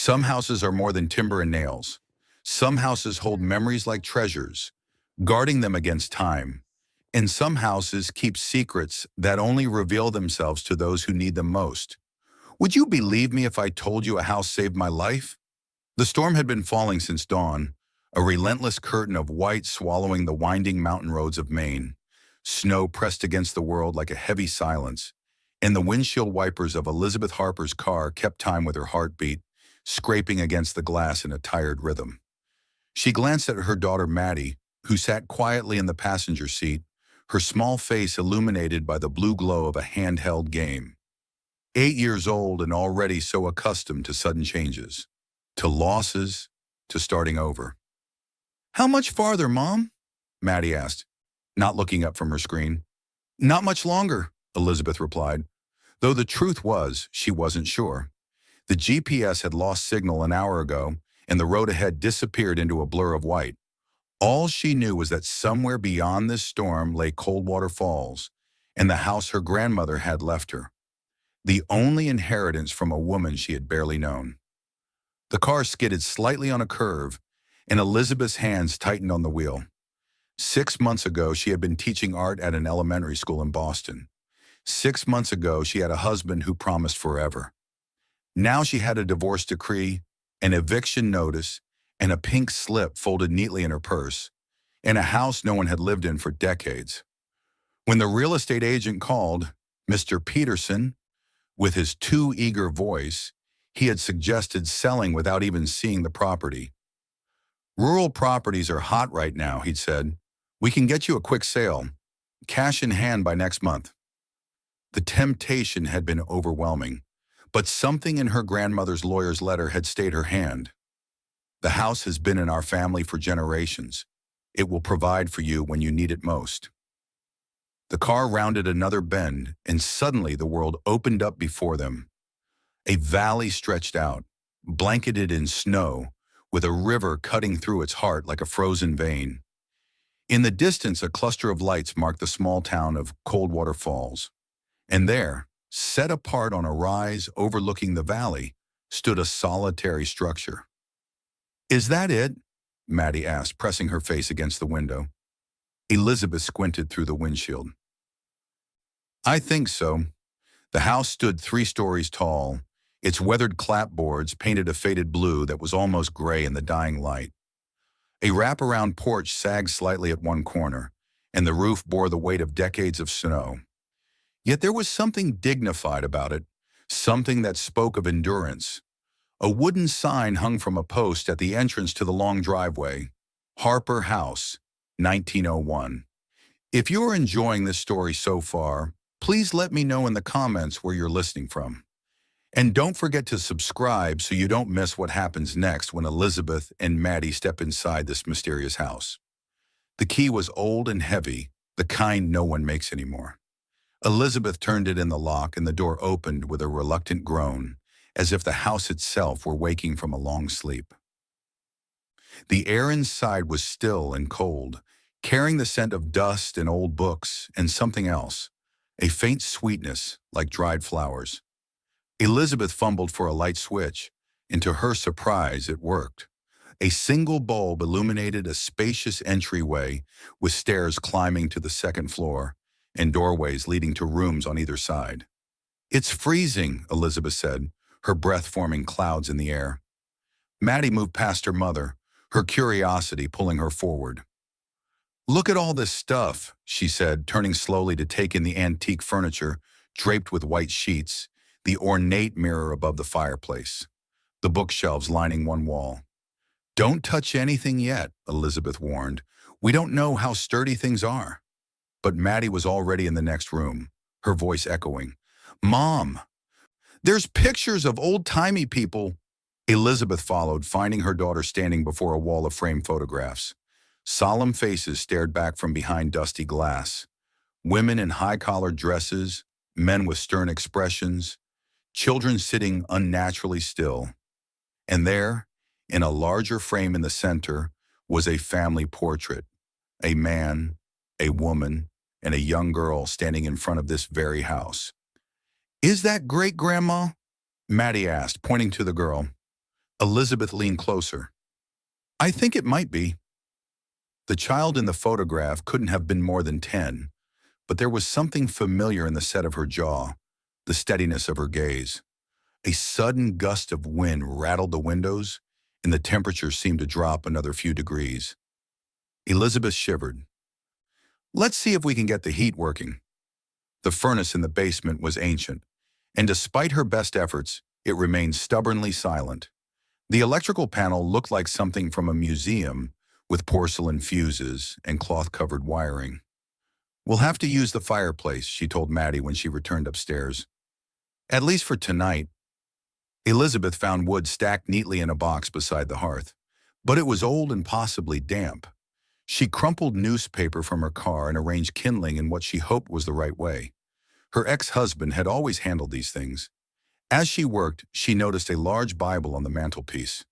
Some houses are more than timber and nails. Some houses hold memories like treasures, guarding them against time. And some houses keep secrets that only reveal themselves to those who need them most. Would you believe me if I told you a house saved my life? The storm had been falling since dawn, a relentless curtain of white swallowing the winding mountain roads of Maine. Snow pressed against the world like a heavy silence, and the windshield wipers of Elizabeth Harper's car kept time with her heartbeat, scraping against the glass in a tired rhythm. She glanced at her daughter Maddie, who sat quietly in the passenger seat, her small face illuminated by the blue glow of a handheld game. 8 years old and already so accustomed to sudden changes, to losses, to starting over. "How much farther, Mom?" Maddie asked, not looking up from her screen. "Not much longer," Elizabeth replied, though the truth was she wasn't sure. The GPS had lost signal an hour ago, and the road ahead disappeared into a blur of white. All she knew was that somewhere beyond this storm lay Coldwater Falls, and the house her grandmother had left her, the only inheritance from a woman she had barely known. The car skidded slightly on a curve, and Elizabeth's hands tightened on the wheel. 6 months ago, she had been teaching art at an elementary school in Boston. 6 months ago, she had a husband who promised forever. Now she had a divorce decree, an eviction notice, and a pink slip folded neatly in her purse, in a house no one had lived in for decades. When the real estate agent called, Mr. Peterson, with his too eager voice, he had suggested selling without even seeing the property. "Rural properties are hot right now," he'd said. "We can get you a quick sale, cash in hand by next month." The temptation had been overwhelming, but something in her grandmother's lawyer's letter had stayed her hand. "The house has been in our family for generations. It will provide for you when you need it most." The car rounded another bend, and suddenly the world opened up before them. A valley stretched out, blanketed in snow, with a river cutting through its heart like a frozen vein. In the distance, a cluster of lights marked the small town of Coldwater Falls. And there, set apart on a rise overlooking the valley, stood a solitary structure. "Is that it?" Maddie asked, pressing her face against the window. Elizabeth squinted through the windshield. "I think so." The house stood 3 stories tall, its weathered clapboards painted a faded blue that was almost gray in the dying light. A wraparound porch sagged slightly at one corner, and the roof bore the weight of decades of snow. Yet there was something dignified about it, something that spoke of endurance. A wooden sign hung from a post at the entrance to the long driveway, "Harper House, 1901. If you're enjoying this story so far, please let me know in the comments where you're listening from. And don't forget to subscribe so you don't miss what happens next when Elizabeth and Maddie step inside this mysterious house. The key was old and heavy, the kind no one makes anymore. Elizabeth turned it in the lock and the door opened with a reluctant groan, as if the house itself were waking from a long sleep. The air inside was still and cold, carrying the scent of dust and old books and something else, a faint sweetness like dried flowers. Elizabeth fumbled for a light switch, and to her surprise, it worked. A single bulb illuminated a spacious entryway with stairs climbing to the second floor and doorways leading to rooms on either side. "It's freezing," Elizabeth said, her breath forming clouds in the air. Maddie moved past her mother, her curiosity pulling her forward. "Look at all this stuff," she said, turning slowly to take in the antique furniture draped with white sheets, the ornate mirror above the fireplace, the bookshelves lining one wall. "Don't touch anything yet," Elizabeth warned. "We don't know how sturdy things are." But Maddie was already in the next room, her voice echoing. "Mom, there's pictures of old-timey people." Elizabeth followed, finding her daughter standing before a wall of framed photographs. Solemn faces stared back from behind dusty glass. Women in high-collared dresses, men with stern expressions, children sitting unnaturally still. And there, in a larger frame in the center, was a family portrait. A man, a woman, and a young girl standing in front of this very house. "Is that great-grandma?" Maddie asked, pointing to the girl. Elizabeth leaned closer. I think it might be. The child in the photograph couldn't have been more than 10, but there was something familiar in the set of her jaw, the steadiness of her gaze. A sudden gust of wind rattled the windows, and the temperature seemed to drop another few degrees. Elizabeth shivered. Let's see if we can get the heat working. The furnace in the basement was ancient, and despite her best efforts, it remained stubbornly silent. The electrical panel looked like something from a museum with porcelain fuses and cloth-covered wiring. We'll have to use the fireplace, she told Maddie when she returned upstairs. At least for tonight. Elizabeth found wood stacked neatly in a box beside the hearth, but it was old and possibly damp. She crumpled newspaper from her car and arranged kindling in what she hoped was the right way. Her ex-husband had always handled these things. As she worked, she noticed a large Bible on the mantelpiece.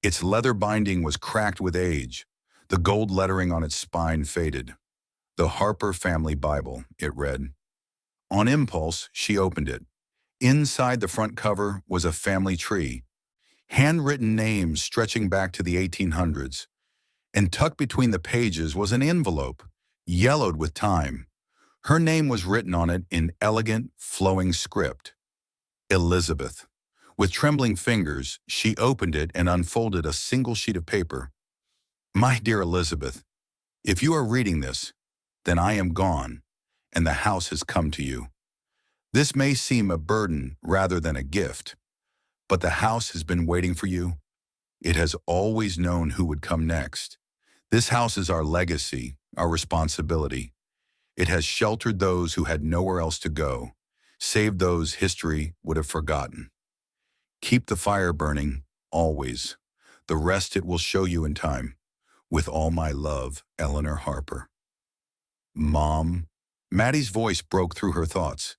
Its leather binding was cracked with age. The gold lettering on its spine faded. The Harper Family Bible, it read. On impulse, she opened it. Inside the front cover was a family tree, handwritten names stretching back to the 1800s, and tucked between the pages was an envelope, yellowed with time. Her name was written on it in elegant, flowing script. Elizabeth. With trembling fingers, she opened it and unfolded a single sheet of paper. My dear Elizabeth, if you are reading this, then I am gone, and the house has come to you. This may seem a burden rather than a gift, but the house has been waiting for you. It has always known who would come next. This house is our legacy, our responsibility. It has sheltered those who had nowhere else to go, saved those history would have forgotten. Keep the fire burning, always. The rest it will show you in time. With all my love, Eleanor Harper. Mom. Maddie's voice broke through her thoughts.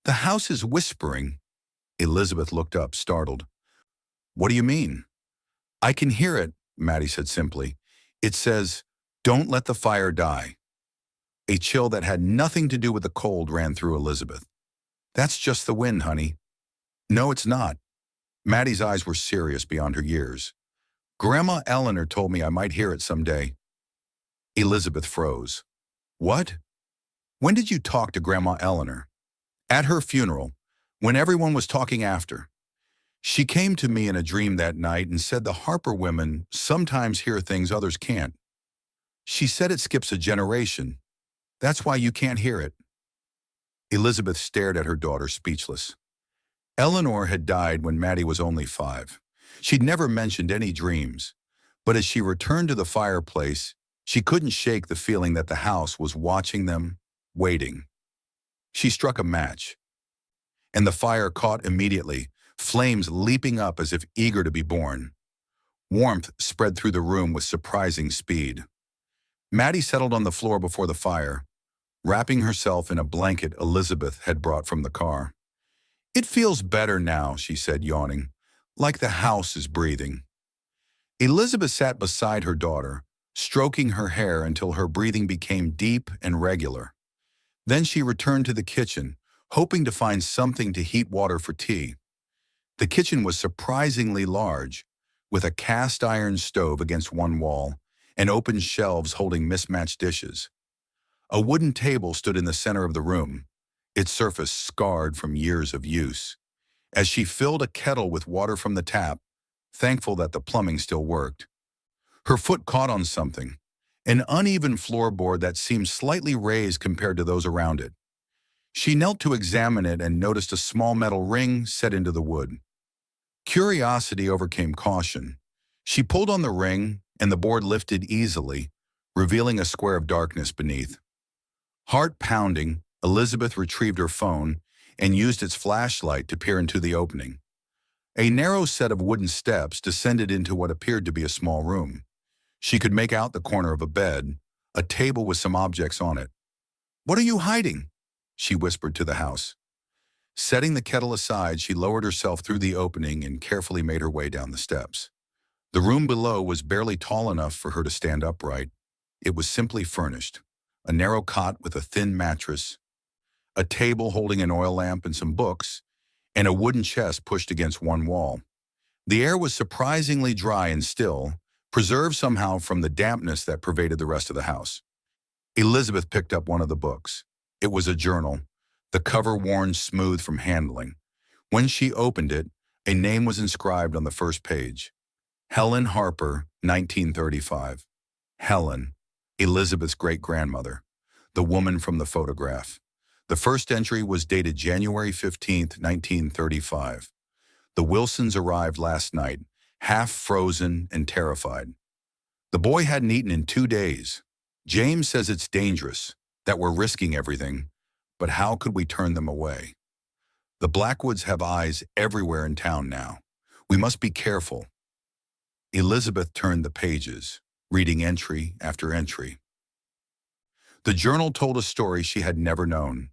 The house is whispering. Elizabeth looked up, startled. What do you mean? I can hear it, Maddie said simply. It says, don't let the fire die. A chill that had nothing to do with the cold ran through Elizabeth. That's just the wind, honey. No, it's not. Maddie's eyes were serious beyond her years. Grandma Eleanor told me I might hear it someday. Elizabeth froze. What? When did you talk to Grandma Eleanor? At her funeral, when everyone was talking after. She came to me in a dream that night and said the Harper women sometimes hear things others can't. She said it skips a generation. That's why you can't hear it. Elizabeth stared at her daughter, speechless. Eleanor had died when Maddie was only 5. She'd never mentioned any dreams, but as she returned to the fireplace, she couldn't shake the feeling that the house was watching them, waiting. She struck a match, and the fire caught immediately, flames leaping up as if eager to be born. Warmth spread through the room with surprising speed. Maddie settled on the floor before the fire, wrapping herself in a blanket Elizabeth had brought from the car. It feels better now, she said, yawning, like the house is breathing. Elizabeth sat beside her daughter, stroking her hair until her breathing became deep and regular. Then she returned to the kitchen, hoping to find something to heat water for tea. The kitchen was surprisingly large, with a cast-iron stove against one wall and open shelves holding mismatched dishes. A wooden table stood in the center of the room, its surface scarred from years of use. As she filled a kettle with water from the tap, thankful that the plumbing still worked, her foot caught on something, an uneven floorboard that seemed slightly raised compared to those around it. She knelt to examine it and noticed a small metal ring set into the wood. Curiosity overcame caution. She pulled on the ring, and the board lifted easily, revealing a square of darkness beneath. Heart pounding, Elizabeth retrieved her phone and used its flashlight to peer into the opening. A narrow set of wooden steps descended into what appeared to be a small room. She could make out the corner of a bed, a table with some objects on it. "What are you hiding?" she whispered to the house. Setting the kettle aside, she lowered herself through the opening and carefully made her way down the steps. The room below was barely tall enough for her to stand upright. It was simply furnished. A narrow cot with a thin mattress, a table holding an oil lamp and some books, and a wooden chest pushed against one wall. The air was surprisingly dry and still, preserved somehow from the dampness that pervaded the rest of the house. Elizabeth picked up one of the books. It was a journal, the cover worn smooth from handling. When she opened it, a name was inscribed on the first page. Helen Harper, 1935. Helen, Elizabeth's great-grandmother, the woman from the photograph. The first entry was dated January 15, 1935. The Wilsons arrived last night, half frozen and terrified. The boy hadn't eaten in 2 days. James says it's dangerous, that we're risking everything, but how could we turn them away? The Blackwoods have eyes everywhere in town now. We must be careful. Elizabeth turned the pages, reading entry after entry. The journal told a story she had never known,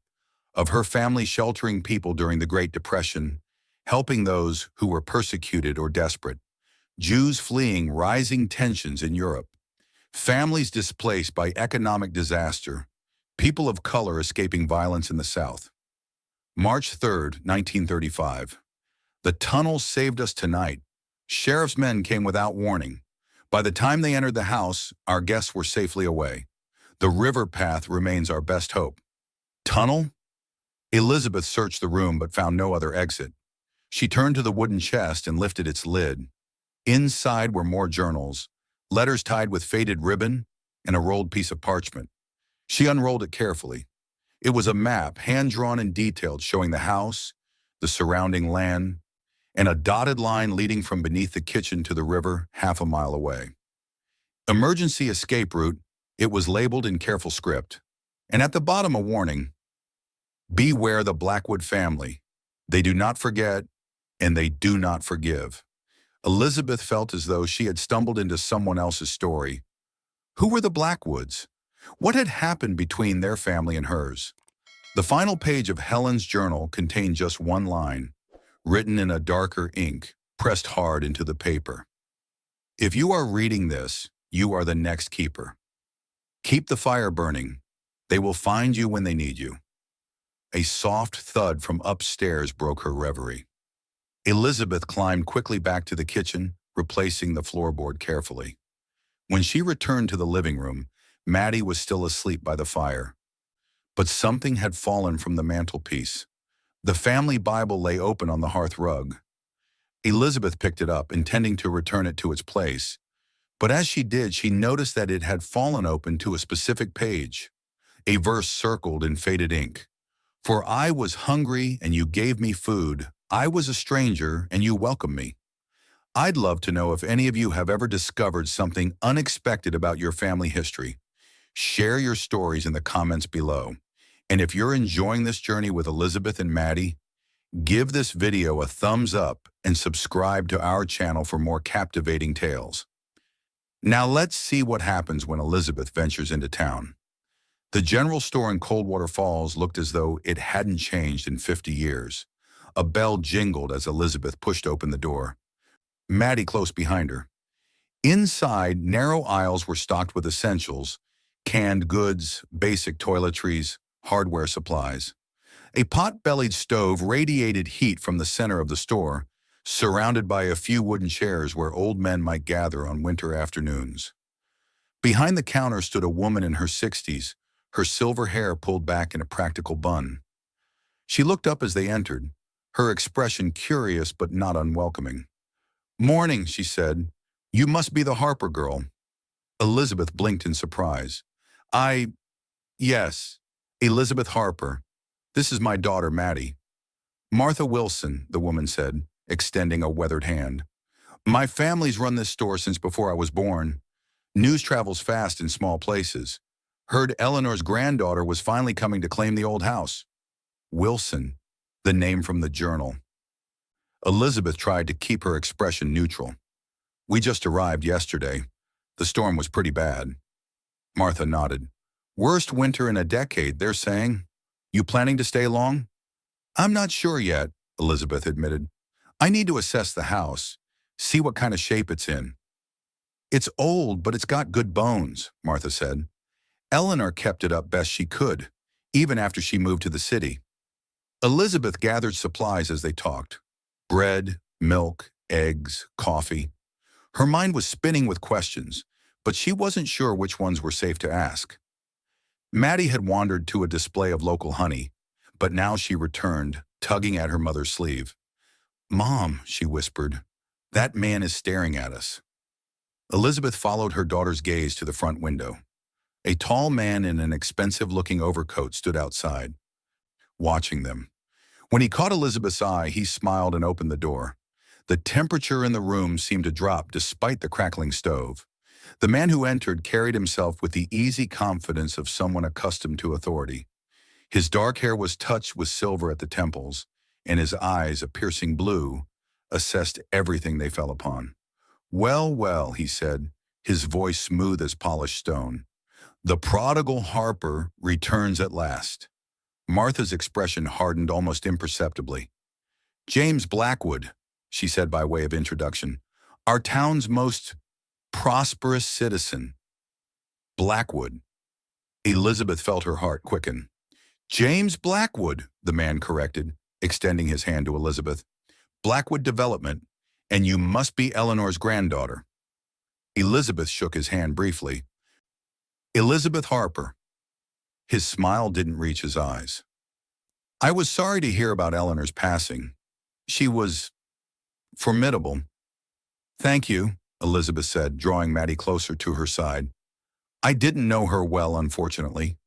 of her family sheltering people during the Great Depression, helping those who were persecuted or desperate, Jews fleeing rising tensions in Europe, families displaced by economic disaster, people of color escaping violence in the South. March 3, 1935. The tunnel saved us tonight. Sheriff's men came without warning. By the time they entered the house, our guests were safely away. The river path remains our best hope. Tunnel? Elizabeth searched the room but found no other exit. She turned to the wooden chest and lifted its lid. Inside were more journals, letters tied with faded ribbon, and a rolled piece of parchment. She unrolled it carefully. It was a map, hand-drawn and detailed, showing the house, the surrounding land, and a dotted line leading from beneath the kitchen to the river half a mile away. Emergency escape route, it was labeled in careful script, and at the bottom a warning: beware the Blackwood family. They do not forget, and they do not forgive. Elizabeth felt as though she had stumbled into someone else's story. Who were the Blackwoods? What had happened between their family and hers? The final page of Helen's journal contained just one line, written in a darker ink, pressed hard into the paper. If you are reading this, you are the next keeper. Keep the fire burning. They will find you when they need you. A soft thud from upstairs broke her reverie. Elizabeth climbed quickly back to the kitchen, replacing the floorboard carefully. When she returned to the living room, Maddie was still asleep by the fire. But something had fallen from the mantelpiece. The family Bible lay open on the hearth rug. Elizabeth picked it up, intending to return it to its place. But as she did, she noticed that it had fallen open to a specific page. A verse circled in faded ink. For I was hungry and you gave me food. I was a stranger and you welcomed me. I'd love to know if any of you have ever discovered something unexpected about your family history. Share your stories in the comments below. And if you're enjoying this journey with Elizabeth and Maddie, give this video a thumbs up and subscribe to our channel for more captivating tales. Now let's see what happens when Elizabeth ventures into town. The general store in Coldwater Falls looked as though it hadn't changed in 50 years. A bell jingled as Elizabeth pushed open the door, Maddie close behind her. Inside, narrow aisles were stocked with essentials, canned goods, basic toiletries, hardware supplies. A pot-bellied stove radiated heat from the center of the store, surrounded by a few wooden chairs where old men might gather on winter afternoons. Behind the counter stood a woman in her 60s, her silver hair pulled back in a practical bun. She looked up as they entered, her expression curious but not unwelcoming. "Morning," she said. "You must be the Harper girl." Elizabeth blinked in surprise. Yes, Elizabeth Harper. This is my daughter, Maddie." "Martha Wilson," the woman said, extending a weathered hand. "My family's run this store since before I was born. News travels fast in small places. Heard Eleanor's granddaughter was finally coming to claim the old house." Wilson, the name from the journal. Elizabeth tried to keep her expression neutral. "We just arrived yesterday. The storm was pretty bad." Martha nodded. "Worst winter in a decade, they're saying. You planning to stay long?" "I'm not sure yet," Elizabeth admitted. "I need to assess the house, see what kind of shape it's in." "It's old, but it's got good bones," Martha said. "Eleanor kept it up best she could, even after she moved to the city." Elizabeth gathered supplies as they talked. Bread, milk, eggs, coffee. Her mind was spinning with questions, but she wasn't sure which ones were safe to ask. Maddie had wandered to a display of local honey, but now she returned, tugging at her mother's sleeve. "Mom," she whispered, "that man is staring at us." Elizabeth followed her daughter's gaze to the front window. A tall man in an expensive-looking overcoat stood outside, watching them. When he caught Elizabeth's eye, he smiled and opened the door. The temperature in the room seemed to drop despite the crackling stove. The man who entered carried himself with the easy confidence of someone accustomed to authority. His dark hair was touched with silver at the temples, and his eyes, a piercing blue, assessed everything they fell upon. "Well, well," he said, his voice smooth as polished stone. "The prodigal Harper returns at last." Martha's expression hardened almost imperceptibly. "James Blackwood," she said by way of introduction, "our town's most prosperous citizen." Blackwood. Elizabeth felt her heart quicken. "James Blackwood," the man corrected, extending his hand to Elizabeth. "Blackwood Development, and you must be Eleanor's granddaughter." Elizabeth shook his hand briefly. "Elizabeth Harper." His smile didn't reach his eyes. "I was sorry to hear about Eleanor's passing. She was formidable." "Thank you," Elizabeth said, drawing Maddie closer to her side. "I didn't know her well, unfortunately."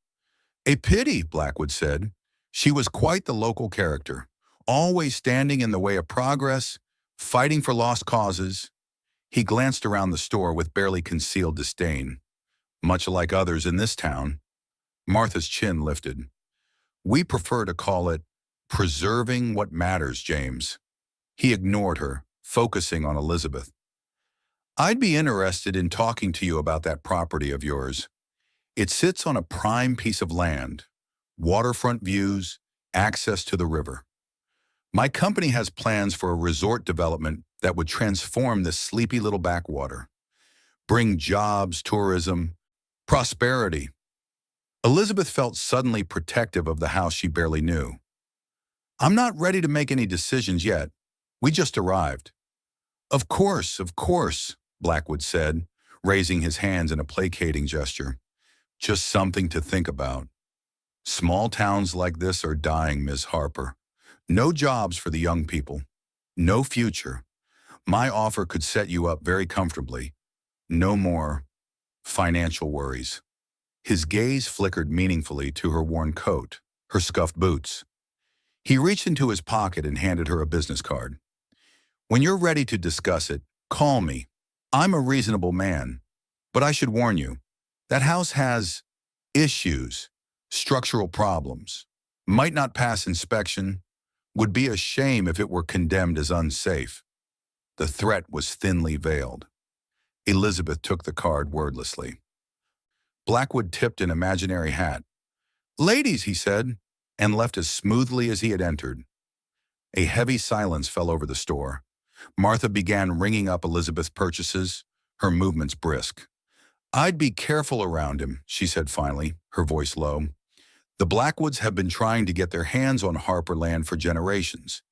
"A pity," Blackwood said. "She was quite the local character, always standing in the way of progress, fighting for lost causes." He glanced around the store with barely concealed disdain. "Much like others in this town." Martha's chin lifted. "We prefer to call it preserving what matters, James." He ignored her, focusing on Elizabeth. "I'd be interested in talking to you about that property of yours. It sits on a prime piece of land, waterfront views, access to the river. My company has plans for a resort development that would transform this sleepy little backwater, bring jobs, tourism, prosperity." Elizabeth felt suddenly protective of the house she barely knew. "I'm not ready to make any decisions yet. We just arrived." Of course," Blackwood said, raising his hands in a placating gesture. "Just something to think about. Small towns like this are dying, Miss Harper. No jobs for the young people. No future. My offer could set you up very comfortably. No more financial worries." His gaze flickered meaningfully to her worn coat, her scuffed boots. He reached into his pocket and handed her a business card. "When you're ready to discuss it, call me. I'm a reasonable man, but I should warn you, that house has issues, structural problems, might not pass inspection, would be a shame if it were condemned as unsafe." The threat was thinly veiled. Elizabeth took the card wordlessly. Blackwood tipped an imaginary hat. "Ladies," he said, and left as smoothly as he had entered. A heavy silence fell over the store. Martha began ringing up Elizabeth's purchases, her movements brisk. "I'd be careful around him," she said finally, her voice low. "The Blackwoods have been trying to get their hands on Harper land for generations.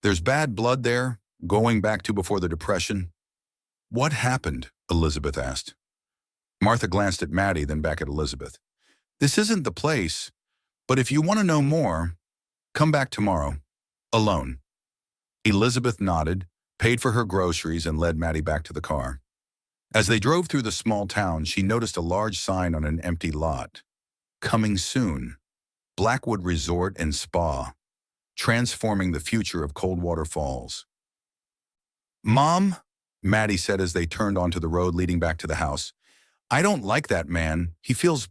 There's bad blood there, going back to before the Depression." "What happened?" Elizabeth asked. Martha glanced at Maddie, then back at Elizabeth. "This isn't the place, but if you want to know more, come back tomorrow. Alone." Elizabeth nodded, paid for her groceries, and led Maddie back to the car. As they drove through the small town, she noticed a large sign on an empty lot. "Coming soon. Blackwood Resort and Spa. Transforming the future of Coldwater Falls." "Mom," Maddie said as they turned onto the road leading back to the house, "I don't like that man. He feels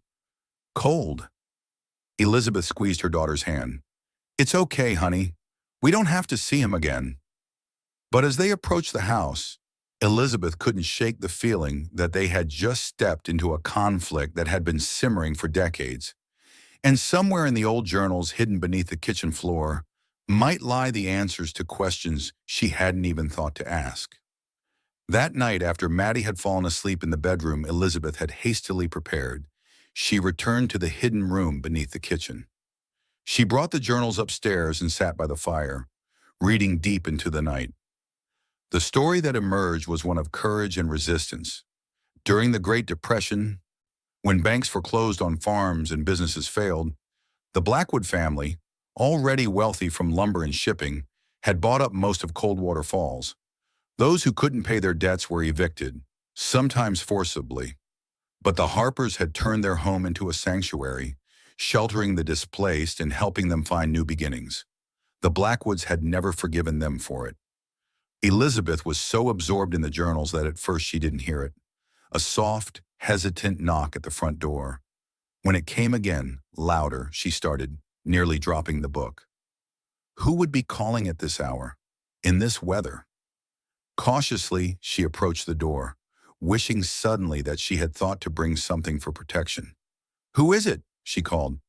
cold." Elizabeth squeezed her daughter's hand. "It's okay, honey. We don't have to see him again." But as they approached the house, Elizabeth couldn't shake the feeling that they had just stepped into a conflict that had been simmering for decades. And somewhere in the old journals hidden beneath the kitchen floor might lie the answers to questions she hadn't even thought to ask. That night, after Maddie had fallen asleep in the bedroom Elizabeth had hastily prepared, she returned to the hidden room beneath the kitchen. She brought the journals upstairs and sat by the fire, reading deep into the night. The story that emerged was one of courage and resistance. During the Great Depression, when banks foreclosed on farms and businesses failed, the Blackwood family, already wealthy from lumber and shipping, had bought up most of Coldwater Falls. Those who couldn't pay their debts were evicted, sometimes forcibly. But the Harpers had turned their home into a sanctuary, sheltering the displaced and helping them find new beginnings. The Blackwoods had never forgiven them for it. Elizabeth was so absorbed in the journals that at first she didn't hear it. A soft, hesitant knock at the front door. When it came again, louder, she started, nearly dropping the book. Who would be calling at this hour? In this weather? Cautiously, she approached the door, wishing suddenly that she had thought to bring something for protection. "Who is it?" she called.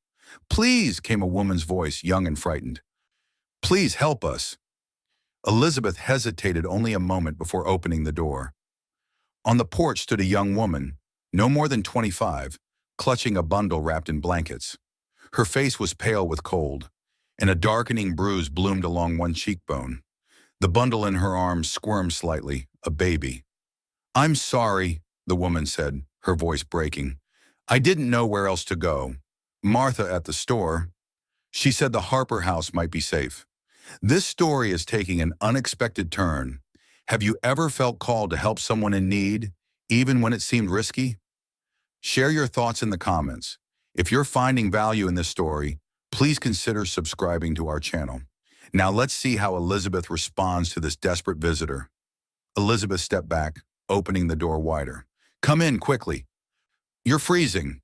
"Please," came a woman's voice, young and frightened. "Please help us." Elizabeth hesitated only a moment before opening the door. On the porch stood a young woman, no more than 25, clutching a bundle wrapped in blankets. Her face was pale with cold, and a darkening bruise bloomed along one cheekbone. The bundle in her arms squirmed slightly, a baby. "I'm sorry," the woman said, her voice breaking. "I didn't know where else to go. Martha at the store. She said the Harper house might be safe." This story is taking an unexpected turn. Have you ever felt called to help someone in need, even when it seemed risky? Share your thoughts in the comments. If you're finding value in this story, please consider subscribing to our channel. Now let's see how Elizabeth responds to this desperate visitor. Elizabeth stepped back, opening the door wider. "Come in quickly. You're freezing."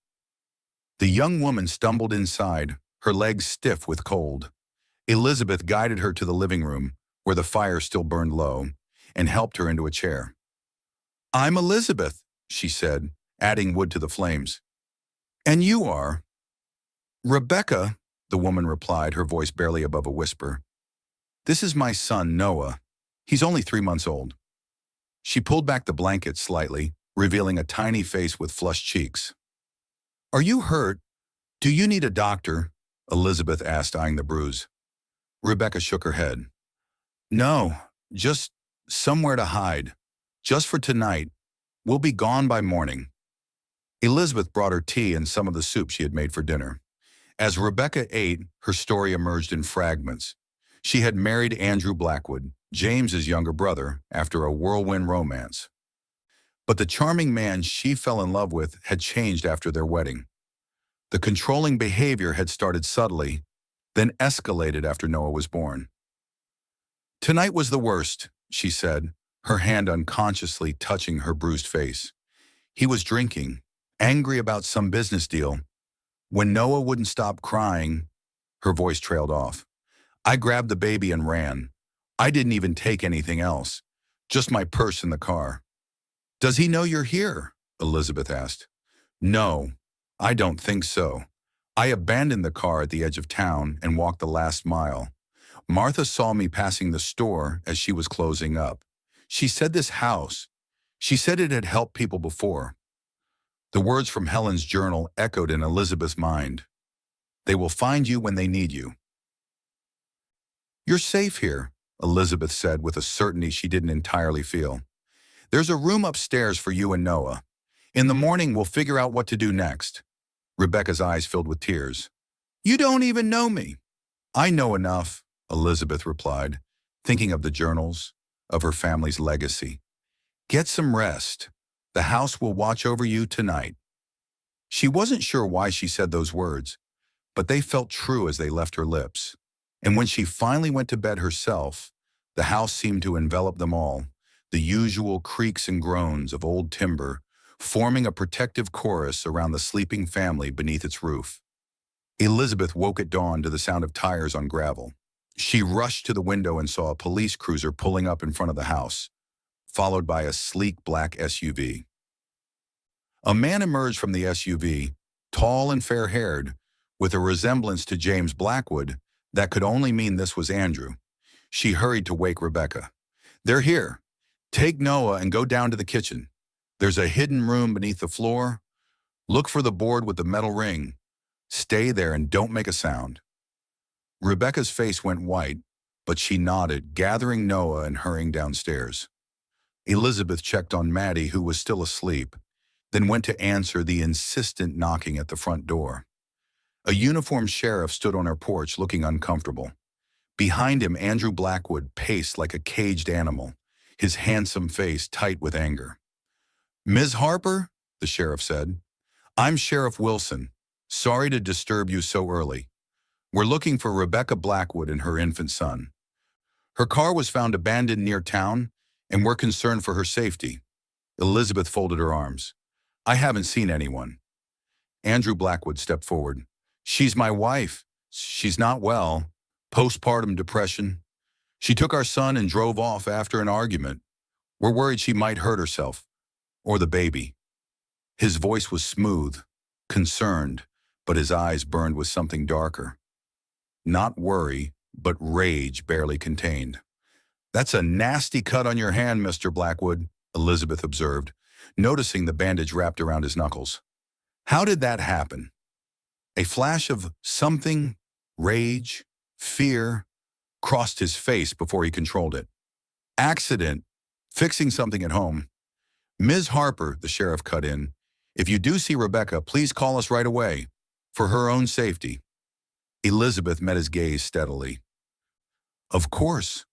The young woman stumbled inside, her legs stiff with cold. Elizabeth guided her to the living room, where the fire still burned low, and helped her into a chair. "I'm Elizabeth," she said, adding wood to the flames. "And you are?" "Rebecca," the woman replied, her voice barely above a whisper. "This is my son, Noah. He's only 3 months old." She pulled back the blanket slightly, revealing a tiny face with flushed cheeks. "Are you hurt? Do you need a doctor?" Elizabeth asked, eyeing the bruise. Rebecca shook her head. "No, just somewhere to hide. Just for tonight. We'll be gone by morning." Elizabeth brought her tea and some of the soup she had made for dinner. As Rebecca ate, her story emerged in fragments. She had married Andrew Blackwood, James's younger brother, after a whirlwind romance. But the charming man she fell in love with had changed after their wedding. The controlling behavior had started subtly, then escalated after Noah was born. "Tonight was the worst," she said, her hand unconsciously touching her bruised face. "He was drinking, angry about some business deal. When Noah wouldn't stop crying," her voice trailed off, "I grabbed the baby and ran. I didn't even take anything else, just my purse in the car." "Does he know you're here?" Elizabeth asked. "No, I don't think so. I abandoned the car at the edge of town and walked the last mile. Martha saw me passing the store as she was closing up. She said she said it had helped people before." The words from Helen's journal echoed in Elizabeth's mind. "They will find you when they need you." "You're safe here," Elizabeth said with a certainty she didn't entirely feel. "There's a room upstairs for you and Noah. In the morning, we'll figure out what to do next." Rebecca's eyes filled with tears. "You don't even know me." "I know enough," Elizabeth replied, thinking of the journals, of her family's legacy. "Get some rest. The house will watch over you tonight." She wasn't sure why she said those words, but they felt true as they left her lips. And when she finally went to bed herself, the house seemed to envelop them all, the usual creaks and groans of old timber, forming a protective chorus around the sleeping family beneath its roof. Elizabeth woke at dawn to the sound of tires on gravel. She rushed to the window and saw a police cruiser pulling up in front of the house, followed by a sleek black SUV. A man emerged from the SUV, tall and fair-haired, with a resemblance to James Blackwood that could only mean this was Andrew. She hurried to wake Rebecca. "They're here. Take Noah and go down to the kitchen. There's a hidden room beneath the floor. Look for the board with the metal ring. Stay there and don't make a sound." Rebecca's face went white, but she nodded, gathering Noah and hurrying downstairs. Elizabeth checked on Maddie, who was still asleep, then went to answer the insistent knocking at the front door. A uniformed sheriff stood on her porch looking uncomfortable. Behind him, Andrew Blackwood paced like a caged animal, his handsome face tight with anger. "Ms. Harper," the sheriff said, "I'm Sheriff Wilson. Sorry to disturb you so early. We're looking for Rebecca Blackwood and her infant son. Her car was found abandoned near town, and we're concerned for her safety." Elizabeth folded her arms. "I haven't seen anyone." Andrew Blackwood stepped forward. "She's my wife. She's not well. Postpartum depression. She took our son and drove off after an argument. We're worried she might hurt herself. Or the baby." His voice was smooth, concerned, but his eyes burned with something darker. Not worry, but rage barely contained. "That's a nasty cut on your hand, Mr. Blackwood," Elizabeth observed, noticing the bandage wrapped around his knuckles. "How did that happen?" A flash of something, rage, fear, crossed his face before he controlled it. "Accident. Fixing something at home." "Ms. Harper," the sheriff cut in, "if you do see Rebecca, please call us right away, for her own safety." Elizabeth met his gaze steadily. "Of course."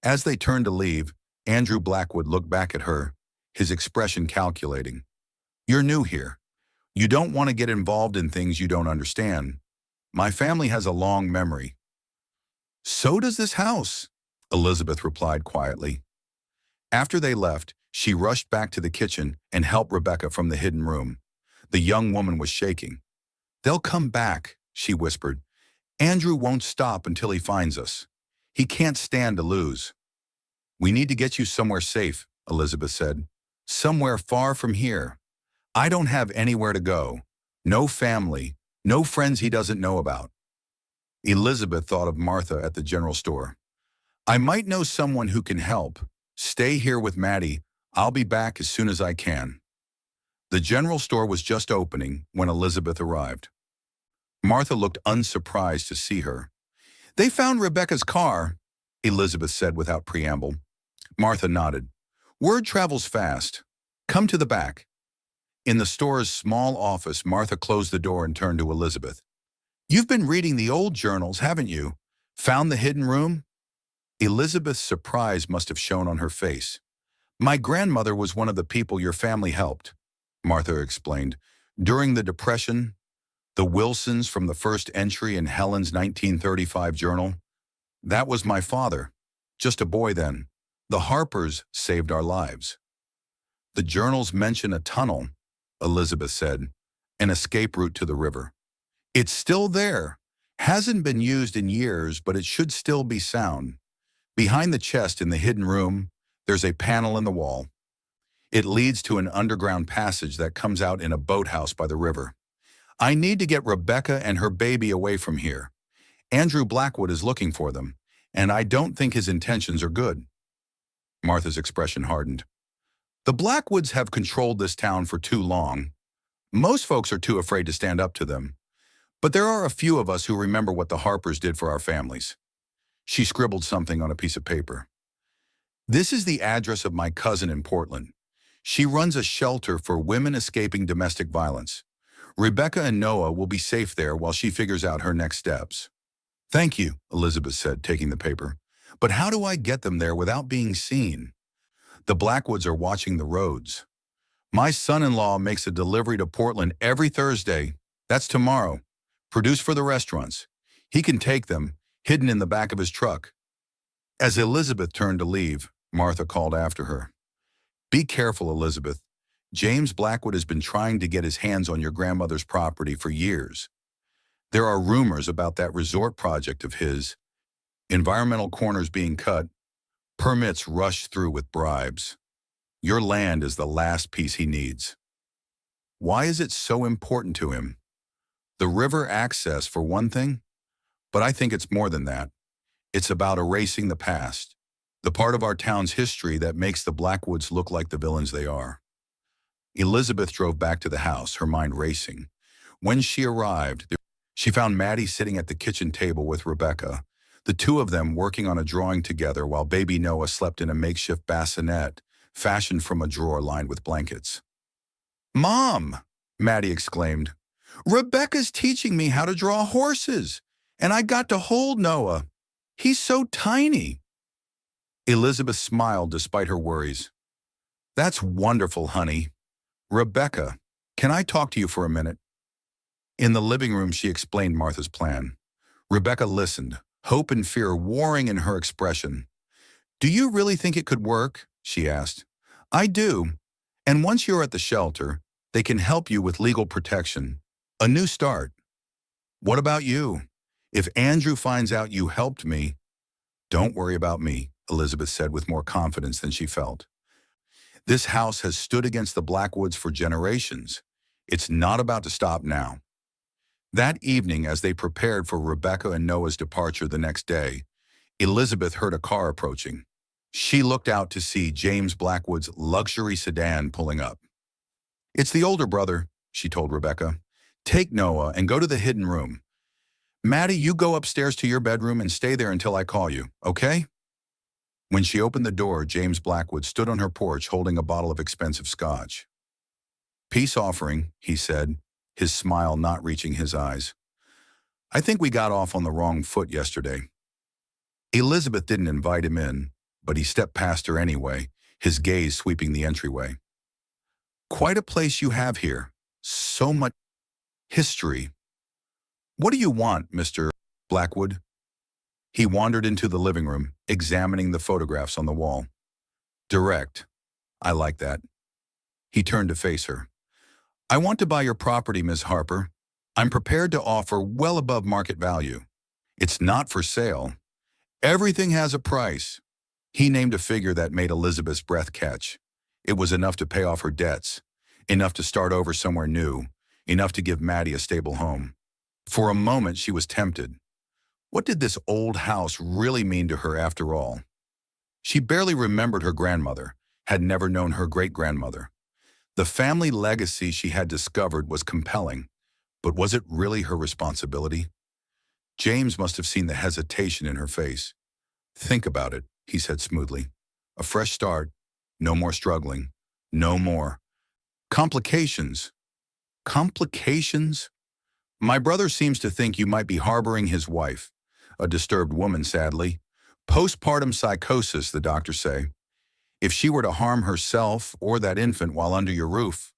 As they turned to leave, Andrew Blackwood looked back at her, his expression calculating. "You're new here. You don't want to get involved in things you don't understand. My family has a long memory." "So does this house," Elizabeth replied quietly. After they left, she rushed back to the kitchen and helped Rebecca from the hidden room. The young woman was shaking. "They'll come back," she whispered. "Andrew won't stop until he finds us. He can't stand to lose." "We need to get you somewhere safe," Elizabeth said. "Somewhere far from here. I don't have anywhere to go. No family, no friends he doesn't know about." Elizabeth thought of Martha at the general store. "I might know someone who can help. Stay here with Maddie. I'll be back as soon as I can." The general store was just opening when Elizabeth arrived. Martha looked unsurprised to see her. "They found Rebecca's car," Elizabeth said without preamble. Martha nodded. "Word travels fast. Come to the back." In the store's small office, Martha closed the door and turned to Elizabeth. "You've been reading the old journals, haven't you? Found the hidden room?" Elizabeth's surprise must have shown on her face. "My grandmother was one of the people your family helped," Martha explained. "During the Depression, the Wilsons from the first entry in Helen's 1935 journal. That was my father, just a boy then. The Harpers saved our lives." "The journals mention a tunnel," Elizabeth said, "an escape route to the river. It's still there. Hasn't been used in years, but it should still be sound. Behind the chest in the hidden room, there's a panel in the wall. It leads to an underground passage that comes out in a boathouse by the river. I need to get Rebecca and her baby away from here. Andrew Blackwood is looking for them, and I don't think his intentions are good." Martha's expression hardened. "The Blackwoods have controlled this town for too long. Most folks are too afraid to stand up to them. But there are a few of us who remember what the Harpers did for our families." She scribbled something on a piece of paper. "This is the address of my cousin in Portland. She runs a shelter for women escaping domestic violence. Rebecca and Noah will be safe there while she figures out her next steps." "Thank you," Elizabeth said, taking the paper. "But how do I get them there without being seen? The Blackwoods are watching the roads. My son-in-law makes a delivery to Portland every Thursday. That's tomorrow. Produced for the restaurants. He can take them, hidden in the back of his truck." As Elizabeth turned to leave, Martha called after her. "Be careful, Elizabeth. James Blackwood has been trying to get his hands on your grandmother's property for years. There are rumors about that resort project of his. Environmental corners being cut, permits rushed through with bribes. Your land is the last piece he needs." "Why is it so important to him?" "The river access, for one thing. But I think it's more than that. It's about erasing the past, the part of our town's history that makes the Blackwoods look like the villains they are." Elizabeth drove back to the house, her mind racing. When she arrived, she found Maddie sitting at the kitchen table with Rebecca, the two of them working on a drawing together while baby Noah slept in a makeshift bassinet fashioned from a drawer lined with blankets. "Mom!" Maddie exclaimed. "Rebecca's teaching me how to draw horses, and I got to hold Noah. He's so tiny." Elizabeth smiled despite her worries. "That's wonderful, honey. Rebecca, can I talk to you for a minute?" In the living room, she explained Martha's plan. Rebecca listened, hope and fear warring in her expression. "Do you really think it could work?" she asked. "I do. And once you're at the shelter, they can help you with legal protection. A new start." "What about you? If Andrew finds out you helped me—" "Don't worry about me," Elizabeth said with more confidence than she felt. "This house has stood against the Blackwoods for generations. It's not about to stop now." That evening, as they prepared for Rebecca and Noah's departure the next day, Elizabeth heard a car approaching. She looked out to see James Blackwood's luxury sedan pulling up. "It's the older brother," she told Rebecca. "Take Noah and go to the hidden room. Maddie, you go upstairs to your bedroom and stay there until I call you, okay?" When she opened the door, James Blackwood stood on her porch holding a bottle of expensive scotch. "Peace offering," he said, his smile not reaching his eyes. "I think we got off on the wrong foot yesterday." Elizabeth didn't invite him in, but he stepped past her anyway, his gaze sweeping the entryway. "Quite a place you have here. So much history. What do you want, Mr. Blackwood?" He wandered into the living room, examining the photographs on the wall. "Direct. I like that." He turned to face her. "I want to buy your property, Ms. Harper. I'm prepared to offer well above market value. It's not for sale. Everything has a price." He named a figure that made Elizabeth's breath catch. It was enough to pay off her debts, enough to start over somewhere new, enough to give Maddie a stable home. For a moment, she was tempted. What did this old house really mean to her after all? She barely remembered her grandmother, had never known her great-grandmother. The family legacy she had discovered was compelling, but was it really her responsibility? James must have seen the hesitation in her face. "Think about it," he said smoothly. "A fresh start, no more struggling, no more complications." "Complications? My brother seems to think you might be harboring his wife, a disturbed woman, sadly. Postpartum psychosis, the doctors say. If she were to harm herself or that infant while under your roof,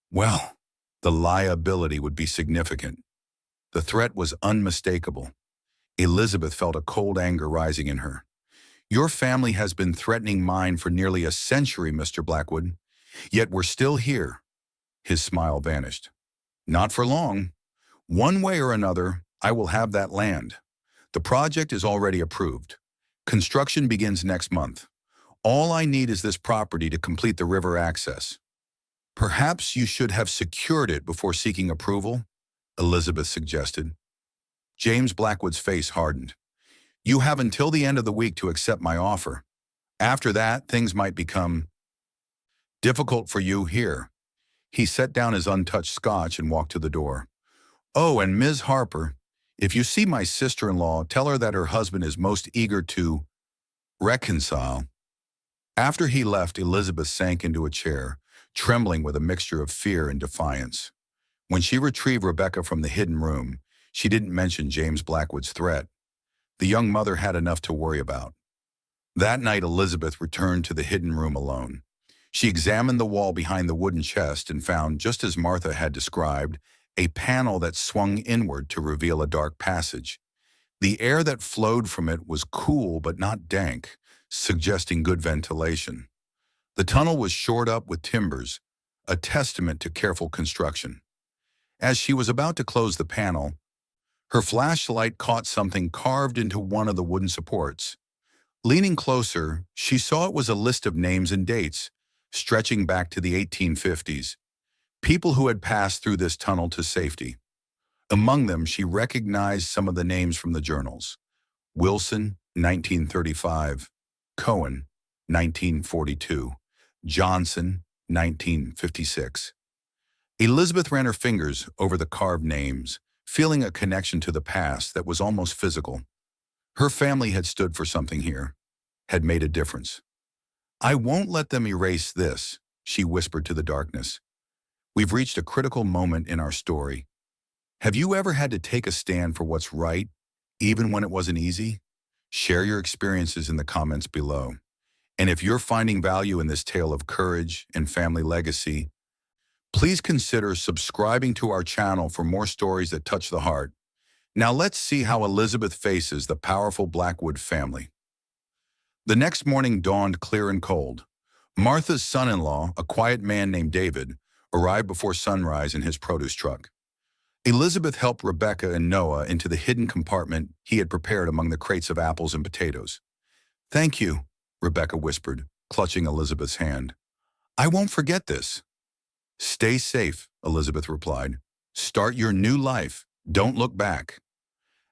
well, the liability would be significant." The threat was unmistakable. Elizabeth felt a cold anger rising in her. "Your family has been threatening mine for nearly a century, Mr. Blackwood. Yet we're still here." His smile vanished. "Not for long. One way or another, I will have that land. The project is already approved. Construction begins next month. All I need is this property to complete the river access." "Perhaps you should have secured it before seeking approval," Elizabeth suggested. James Blackwood's face hardened. "You have until the end of the week to accept my offer. After that, things might become difficult for you here." He set down his untouched scotch and walked to the door. "Oh, and Ms. Harper, if you see my sister-in-law, tell her that her husband is most eager to reconcile." After he left, Elizabeth sank into a chair, trembling with a mixture of fear and defiance. When she retrieved Rebecca from the hidden room, she didn't mention James Blackwood's threat. The young mother had enough to worry about. That night, Elizabeth returned to the hidden room alone. She examined the wall behind the wooden chest and found, just as Martha had described, a panel that swung inward to reveal a dark passage. The air that flowed from it was cool but not dank, suggesting good ventilation. The tunnel was shored up with timbers, a testament to careful construction. As she was about to close the panel, her flashlight caught something carved into one of the wooden supports. Leaning closer, she saw it was a list of names and dates, stretching back to the 1850s, people who had passed through this tunnel to safety. Among them, she recognized some of the names from the journals. Wilson, 1935, Cohen, 1942, Johnson, 1956. Elizabeth ran her fingers over the carved names, feeling a connection to the past that was almost physical. Her family had stood for something here, had made a difference. "I won't let them erase this," she whispered to the darkness. "We've reached a critical moment in our story. Have you ever had to take a stand for what's right, even when it wasn't easy? Share your experiences in the comments below. And if you're finding value in this tale of courage and family legacy, please consider subscribing to our channel for more stories that touch the heart. Now let's see how Elizabeth faces the powerful Blackwood family. The next morning dawned clear and cold. Martha's son-in-law, a quiet man named David, arrived before sunrise in his produce truck. Elizabeth helped Rebecca and Noah into the hidden compartment he had prepared among the crates of apples and potatoes. "Thank you," Rebecca whispered, clutching Elizabeth's hand. "I won't forget this." "Stay safe," Elizabeth replied. "Start your new life. Don't look back."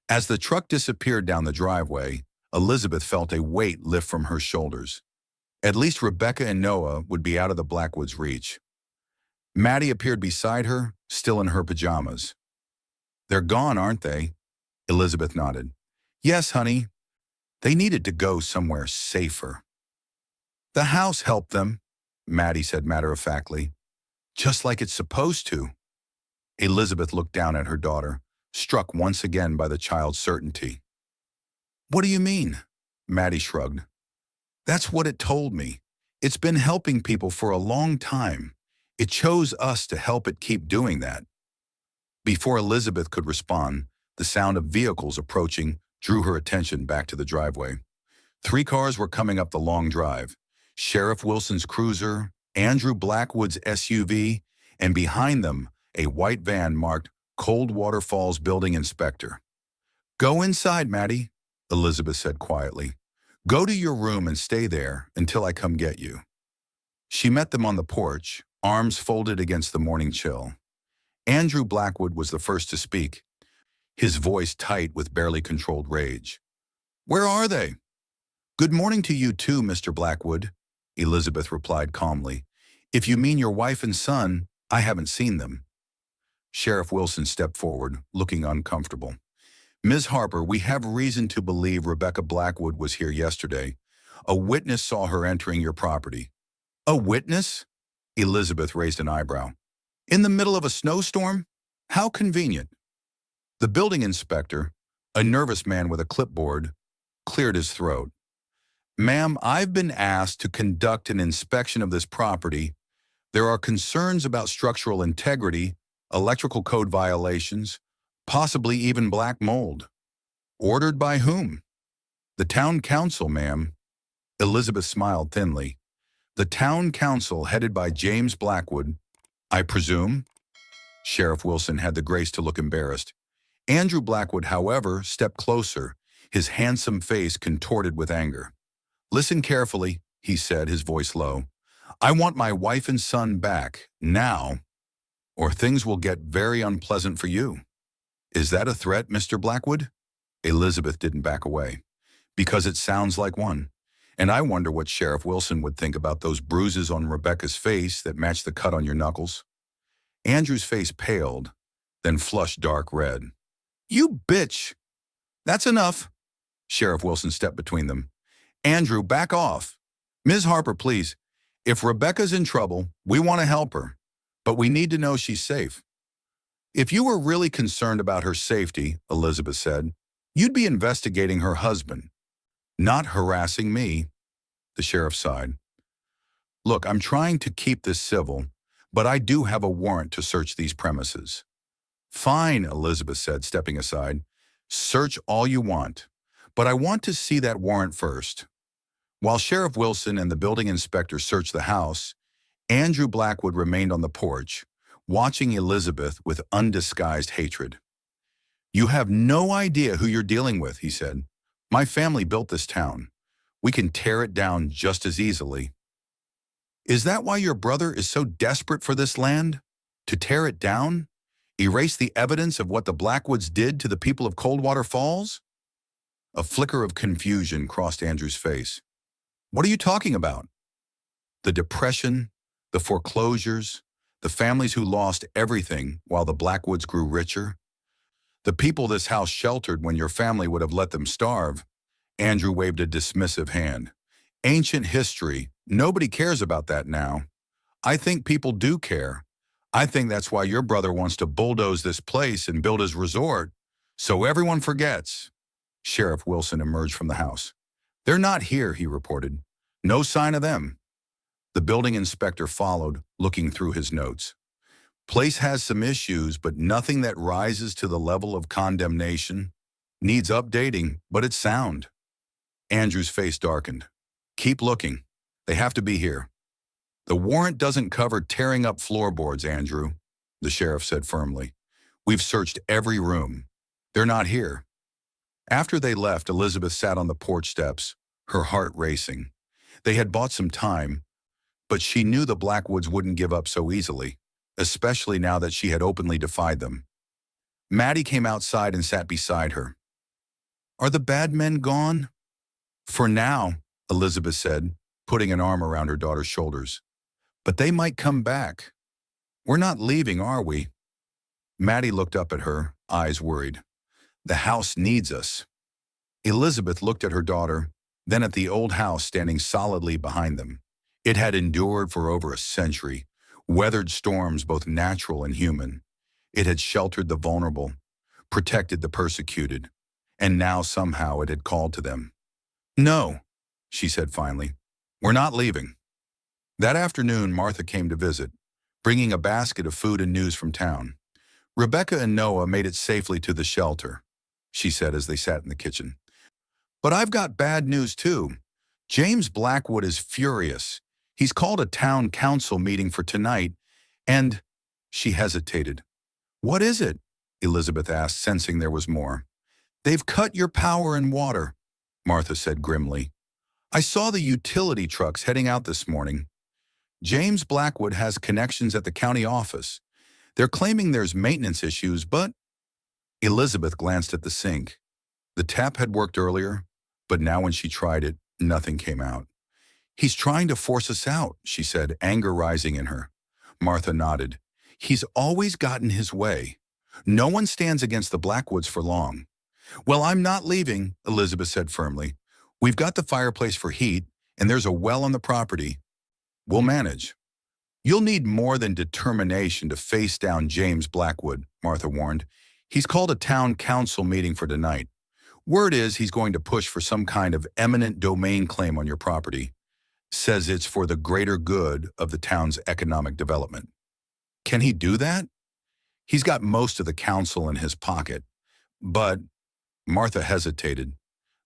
As the truck disappeared down the driveway, Elizabeth felt a weight lift from her shoulders. At least Rebecca and Noah would be out of the Blackwoods' reach. Maddie appeared beside her, still in her pajamas. "They're gone, aren't they?" Elizabeth nodded. "Yes, honey. They needed to go somewhere safer." "The house helped them," Maddie said matter-of-factly. "Just like it's supposed to." Elizabeth looked down at her daughter, struck once again by the child's certainty. "What do you mean?" Maddie shrugged. "That's what it told me. It's been helping people for a long time. It chose us to help it keep doing that." Before Elizabeth could respond, the sound of vehicles approaching drew her attention back to the driveway. 3 cars were coming up the long drive. Sheriff Wilson's cruiser, Andrew Blackwood's SUV, and behind them, a white van marked Coldwater Falls Building Inspector. "Go inside, Maddie," Elizabeth said quietly. "Go to your room and stay there until I come get you." She met them on the porch, arms folded against the morning chill. Andrew Blackwood was the first to speak, his voice tight with barely controlled rage. "Where are they?" "Good morning to you too, Mr. Blackwood," Elizabeth replied calmly. "If you mean your wife and son, I haven't seen them." Sheriff Wilson stepped forward, looking uncomfortable. "Ms. Harper, we have reason to believe Rebecca Blackwood was here yesterday. A witness saw her entering your property." "A witness?" Elizabeth raised an eyebrow. "In the middle of a snowstorm? How convenient." The building inspector, a nervous man with a clipboard, cleared his throat. "Ma'am, I've been asked to conduct an inspection of this property. There are concerns about structural integrity, electrical code violations, possibly even black mold." "Ordered by whom?" "The town council, ma'am." Elizabeth smiled thinly. "The town council headed by James Blackwood, I presume?" Sheriff Wilson had the grace to look embarrassed. Andrew Blackwood, however, stepped closer, his handsome face contorted with anger. "Listen carefully," he said, his voice low. "I want my wife and son back, now, or things will get very unpleasant for you." "Is that a threat, Mr. Blackwood?" Elizabeth didn't back away. "Because it sounds like one. And I wonder what Sheriff Wilson would think about those bruises on Rebecca's face that match the cut on your knuckles." Andrew's face paled, then flushed dark red. "You bitch! That's enough." Sheriff Wilson stepped between them. "Andrew, back off. Ms. Harper, please. If Rebecca's in trouble, we want to help her, but we need to know she's safe." "If you were really concerned about her safety," Elizabeth said, "you'd be investigating her husband, not harassing me." The sheriff sighed. "Look, I'm trying to keep this civil, but I do have a warrant to search these premises." "Fine," Elizabeth said, stepping aside. "Search all you want, but I want to see that warrant first." While Sheriff Wilson and the building inspector searched the house, Andrew Blackwood remained on the porch, watching Elizabeth with undisguised hatred. "You have no idea who you're dealing with," he said. "My family built this town. We can tear it down just as easily." "Is that why your brother is so desperate for this land? To tear it down? Erase the evidence of what the Blackwoods did to the people of Coldwater Falls?" A flicker of confusion crossed Andrew's face. "What are you talking about?" "The depression, the foreclosures, the families who lost everything while the Blackwoods grew richer. The people this house sheltered when your family would have let them starve. Andrew waved a dismissive hand. Ancient history. Nobody cares about that now. I think people do care. I think that's why your brother wants to bulldoze this place and build his resort, so everyone forgets. Sheriff Wilson emerged from the house. They're not here, he reported. No sign of them. The building inspector followed, looking through his notes. Place has some issues, but nothing that rises to the level of condemnation. Needs updating, but it's sound. Andrew's face darkened. Keep looking. They have to be here. The warrant doesn't cover tearing up floorboards, Andrew, the sheriff said firmly. We've searched every room. They're not here. After they left, Elizabeth sat on the porch steps, her heart racing. They had bought some time, but she knew the Blackwoods wouldn't give up so easily, especially now that she had openly defied them. Maddie came outside and sat beside her. Are the bad men gone? For now, Elizabeth said, putting an arm around her daughter's shoulders. But they might come back. We're not leaving, are we? Maddie looked up at her, eyes worried. The house needs us. Elizabeth looked at her daughter, then at the old house standing solidly behind them. It had endured for over a century, weathered storms both natural and human. It had sheltered the vulnerable, protected the persecuted, and now somehow it had called to them. No, she said finally. We're not leaving. That afternoon, Martha came to visit, bringing a basket of food and news from town. Rebecca and Noah made it safely to the shelter, she said as they sat in the kitchen. But I've got bad news too. James Blackwood is furious. He's called a town council meeting for tonight, and she hesitated. What is it? Elizabeth asked, sensing there was more. They've cut your power and water, Martha said grimly. I saw the utility trucks heading out this morning. James Blackwood has connections at the county office. They're claiming there's maintenance issues, but… Elizabeth glanced at the sink. The tap had worked earlier, but now when she tried it, nothing came out. He's trying to force us out, she said, anger rising in her. Martha nodded. He's always gotten his way. No one stands against the Blackwoods for long. Well, I'm not leaving, Elizabeth said firmly. We've got the fireplace for heat, and there's a well on the property. We'll manage. You'll need more than determination to face down James Blackwood, Martha warned. He's called a town council meeting for tonight. Word is he's going to push for some kind of eminent domain claim on your property. Says it's for the greater good of the town's economic development. Can he do that? He's got most of the council in his pocket. But, Martha hesitated.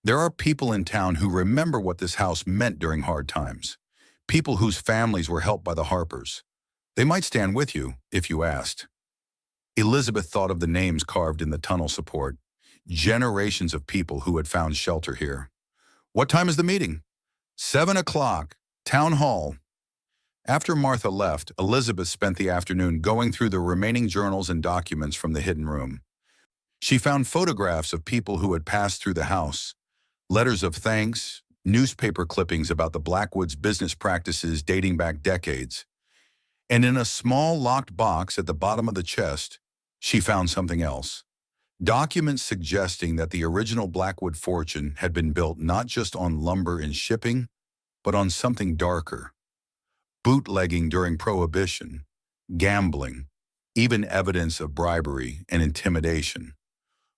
There are people in town who remember what this house meant during hard times. People whose families were helped by the Harpers. They might stand with you, if you asked. Elizabeth thought of the names carved in the tunnel support. Generations of people who had found shelter here. What time is the meeting? 7 o'clock. Town Hall. After Martha left, Elizabeth spent the afternoon going through the remaining journals and documents from the hidden room. She found photographs of people who had passed through the house, letters of thanks, newspaper clippings about the Blackwoods' business practices dating back decades. And in a small locked box at the bottom of the chest, she found something else. Documents suggesting that the original Blackwood fortune had been built not just on lumber and shipping, but on something darker. Bootlegging during Prohibition, gambling, even evidence of bribery and intimidation.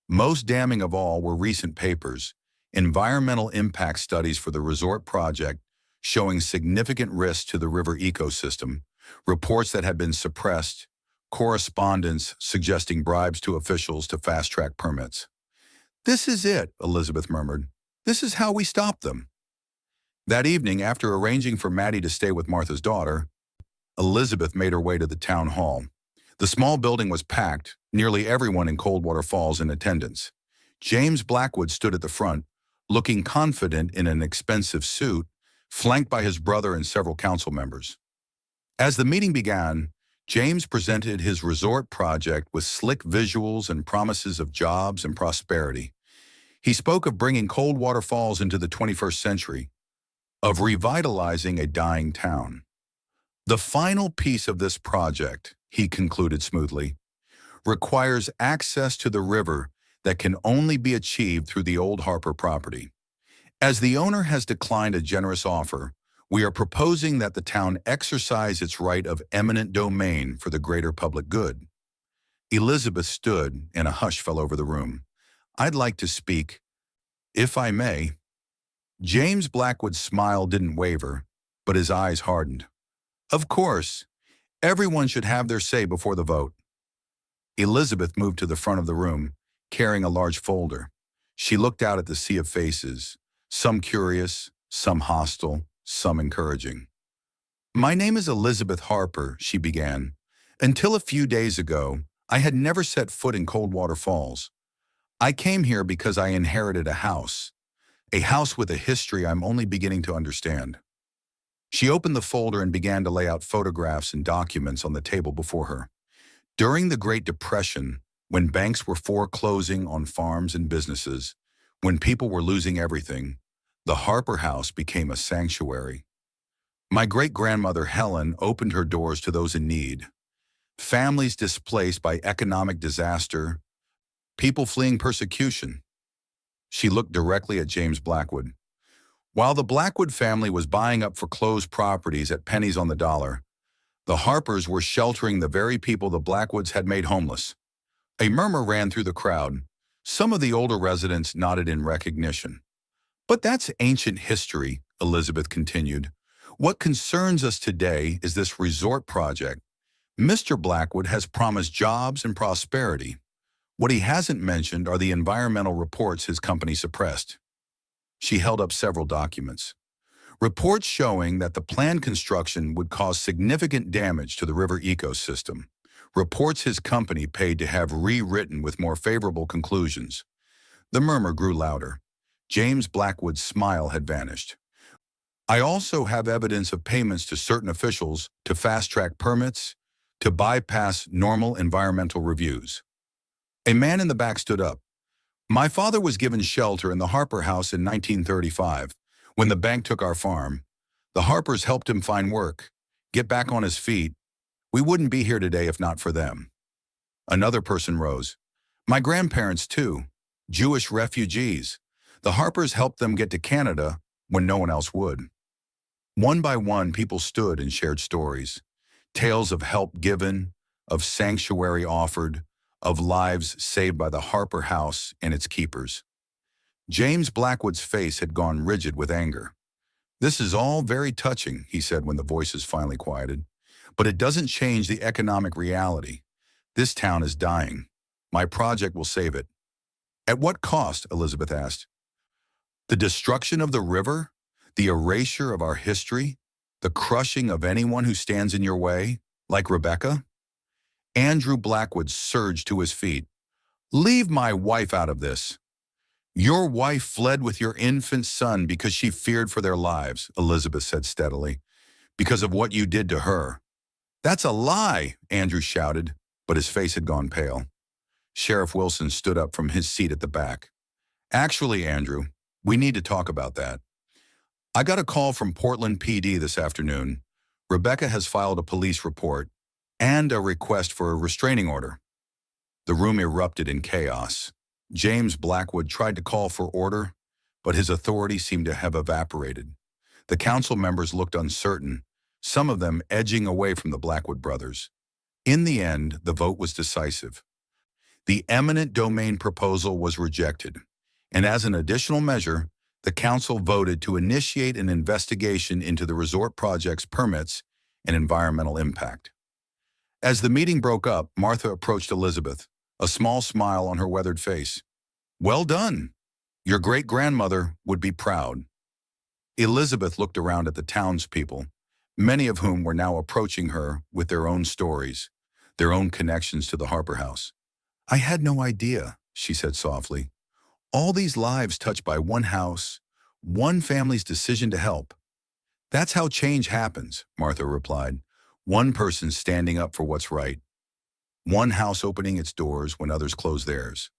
Most damning of all were recent papers, environmental impact studies for the resort project showing significant risks to the river ecosystem, reports that had been suppressed, correspondence suggesting bribes to officials to fast-track permits. This is it, Elizabeth murmured. This is how we stop them. That evening, after arranging for Maddie to stay with Martha's daughter, Elizabeth made her way to the town hall. The small building was packed, nearly everyone in Coldwater Falls in attendance. James Blackwood stood at the front, looking confident in an expensive suit, flanked by his brother and several council members. As the meeting began, James presented his resort project with slick visuals and promises of jobs and prosperity. He spoke of bringing Coldwater Falls into the 21st century, of revitalizing a dying town. The final piece of this project, he concluded smoothly, requires access to the river that can only be achieved through the old Harper property. As the owner has declined a generous offer, we are proposing that the town exercise its right of eminent domain for the greater public good. Elizabeth stood, and a hush fell over the room. I'd like to speak, if I may. James Blackwood's smile didn't waver, but his eyes hardened. Of course, everyone should have their say before the vote. Elizabeth moved to the front of the room, carrying a large folder. She looked out at the sea of faces, some curious, some hostile, some encouraging. My name is Elizabeth Harper, she began. Until a few days ago, I had never set foot in Coldwater Falls. I came here because I inherited a house with a history I'm only beginning to understand. She opened the folder and began to lay out photographs and documents on the table before her. During the Great Depression, when banks were foreclosing on farms and businesses, when people were losing everything, the Harper House became a sanctuary. My great-grandmother Helen opened her doors to those in need. Families displaced by economic disaster, people fleeing persecution. She looked directly at James Blackwood. While the Blackwood family was buying up foreclosed properties at pennies on the dollar, the Harpers were sheltering the very people the Blackwoods had made homeless. A murmur ran through the crowd. Some of the older residents nodded in recognition. But that's ancient history, Elizabeth continued. What concerns us today is this resort project. Mr. Blackwood has promised jobs and prosperity. What he hasn't mentioned are the environmental reports his company suppressed. She held up several documents. Reports showing that the planned construction would cause significant damage to the river ecosystem. Reports his company paid to have rewritten with more favorable conclusions. The murmur grew louder. James Blackwood's smile had vanished. I also have evidence of payments to certain officials to fast-track permits, to bypass normal environmental reviews. A man in the back stood up. My father was given shelter in the Harper House in 1935. When the bank took our farm, the Harpers helped him find work, get back on his feet. We wouldn't be here today if not for them. Another person rose. My grandparents, too, Jewish refugees. The Harpers helped them get to Canada when no one else would. One by one, people stood and shared stories. Tales of help given, of sanctuary offered, of lives saved by the Harper House and its keepers. James Blackwood's face had gone rigid with anger. This is all very touching, he said when the voices finally quieted. But it doesn't change the economic reality. This town is dying. My project will save it. At what cost? Elizabeth asked. The destruction of the river? The erasure of our history? The crushing of anyone who stands in your way, like Rebecca? Andrew Blackwood surged to his feet. Leave my wife out of this. Your wife fled with your infant son because she feared for their lives, Elizabeth said steadily, because of what you did to her. That's a lie, Andrew shouted, but his face had gone pale. Sheriff Wilson stood up from his seat at the back. Actually, Andrew, we need to talk about that. I got a call from Portland PD this afternoon. Rebecca has filed a police report and a request for a restraining order. The room erupted in chaos. James Blackwood tried to call for order, but his authority seemed to have evaporated. The council members looked uncertain, some of them edging away from the Blackwood brothers. In the end, the vote was decisive. The eminent domain proposal was rejected, and as an additional measure, the council voted to initiate an investigation into the resort project's permits and environmental impact. As the meeting broke up, Martha approached Elizabeth, a small smile on her weathered face. Well done. Your great-grandmother would be proud. Elizabeth looked around at the townspeople, many of whom were now approaching her with their own stories, their own connections to the Harper House. I had no idea, she said softly. All these lives touched by one house, one family's decision to help. That's how change happens, Martha replied. One person standing up for what's right. One house opening its doors when others close theirs.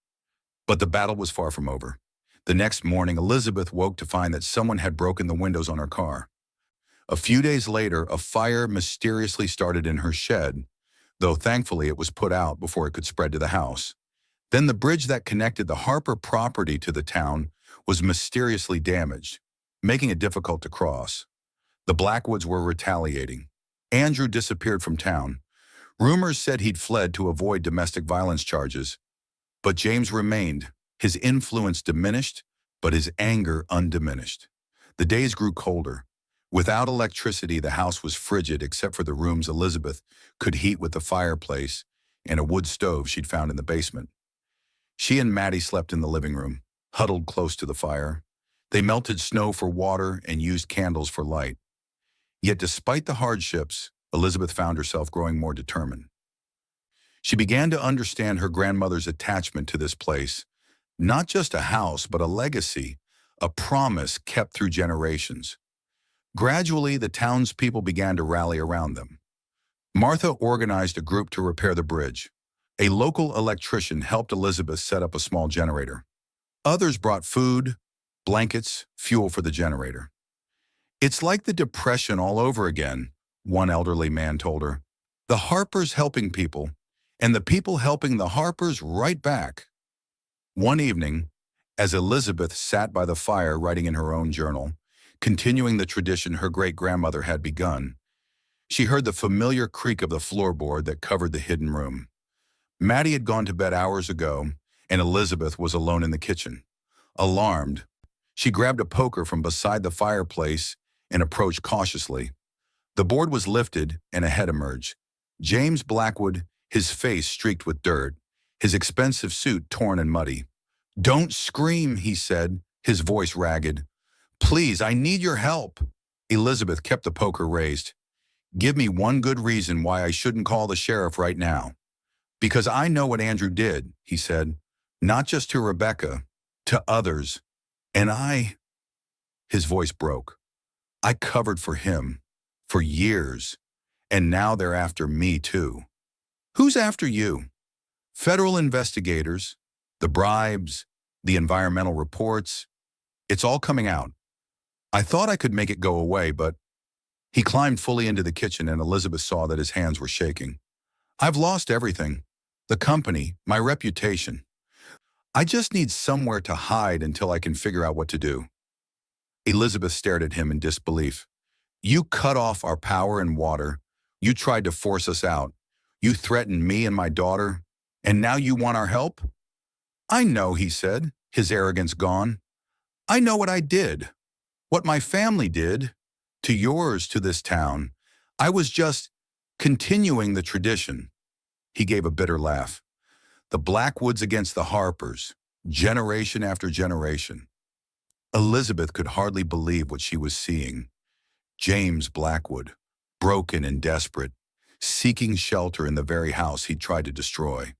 But the battle was far from over. The next morning, Elizabeth woke to find that someone had broken the windows on her car. A few days later, a fire mysteriously started in her shed, though thankfully it was put out before it could spread to the house. Then the bridge that connected the Harper property to the town was mysteriously damaged, making it difficult to cross. The Blackwoods were retaliating. Andrew disappeared from town. Rumors said he'd fled to avoid domestic violence charges, but James remained. His influence diminished, but his anger undiminished. The days grew colder. Without electricity, the house was frigid except for the rooms Elizabeth could heat with the fireplace and a wood stove she'd found in the basement. She and Maddie slept in the living room, huddled close to the fire. They melted snow for water and used candles for light. Yet despite the hardships, Elizabeth found herself growing more determined. She began to understand her grandmother's attachment to this place, not just a house, but a legacy, a promise kept through generations. Gradually, the townspeople began to rally around them. Martha organized a group to repair the bridge. A local electrician helped Elizabeth set up a small generator. Others brought food, blankets, fuel for the generator. "It's like the Depression all over again," one elderly man told her. "The Harpers helping people, and the people helping the Harpers right back." One evening, as Elizabeth sat by the fire writing in her own journal, continuing the tradition her great-grandmother had begun, she heard the familiar creak of the floorboard that covered the hidden room. Maddie had gone to bed hours ago, and Elizabeth was alone in the kitchen. Alarmed, she grabbed a poker from beside the fireplace and approached cautiously. The board was lifted, and a head emerged. James Blackwood, his face streaked with dirt, his expensive suit torn and muddy. "Don't scream," he said, his voice ragged. "Please, I need your help." Elizabeth kept the poker raised. "Give me one good reason why I shouldn't call the sheriff right now." "Because I know what Andrew did," he said. "Not just to Rebecca, to others. And his voice broke. "I covered for him, for years, and now they're after me too." "Who's after you?" "Federal investigators, the bribes, the environmental reports. It's all coming out. I thought I could make it go away, but..." He climbed fully into the kitchen, and Elizabeth saw that his hands were shaking. "I've lost everything. The company, my reputation. I just need somewhere to hide until I can figure out what to do." Elizabeth stared at him in disbelief. "You cut off our power and water. You tried to force us out. You threatened me and my daughter. And now you want our help?" "I know," he said, his arrogance gone. "I know what I did. What my family did. To yours, to this town. I was just continuing the tradition." He gave a bitter laugh. "The Blackwoods against the Harpers, generation after generation." Elizabeth could hardly believe what she was seeing. James Blackwood, broken and desperate, seeking shelter in the very house he'd tried to destroy.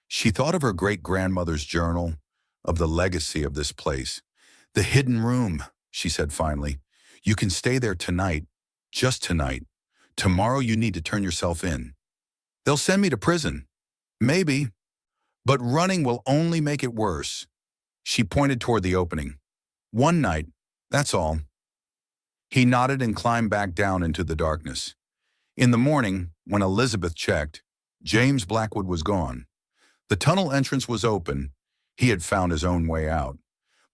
She thought of her great-grandmother's journal, of the legacy of this place. "The hidden room," she said finally. "You can stay there tonight, just tonight. Tomorrow you need to turn yourself in. They'll send me to prison. Maybe. But running will only make it worse." She pointed toward the opening. "One night, that's all." He nodded and climbed back down into the darkness. In the morning, when Elizabeth checked, James Blackwood was gone. The tunnel entrance was open. He had found his own way out.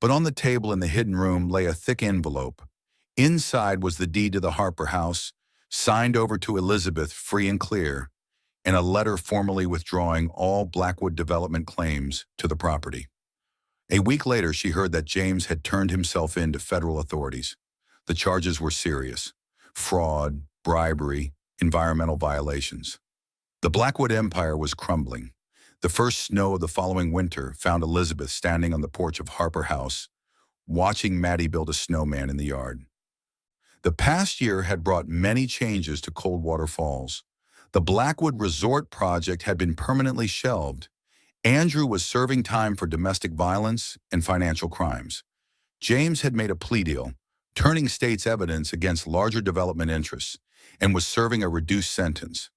But on the table in the hidden room lay a thick envelope. Inside was the deed to the Harper house, signed over to Elizabeth free and clear, and a letter formally withdrawing all Blackwood development claims to the property. A week later, she heard that James had turned himself in to federal authorities. The charges were serious: fraud, bribery, environmental violations. The Blackwood empire was crumbling. The first snow of the following winter found Elizabeth standing on the porch of Harper House, watching Maddie build a snowman in the yard. The past year had brought many changes to Coldwater Falls. The Blackwood Resort project had been permanently shelved. Andrew was serving time for domestic violence and financial crimes. James had made a plea deal, turning state's evidence against larger development interests, and was serving a reduced sentence.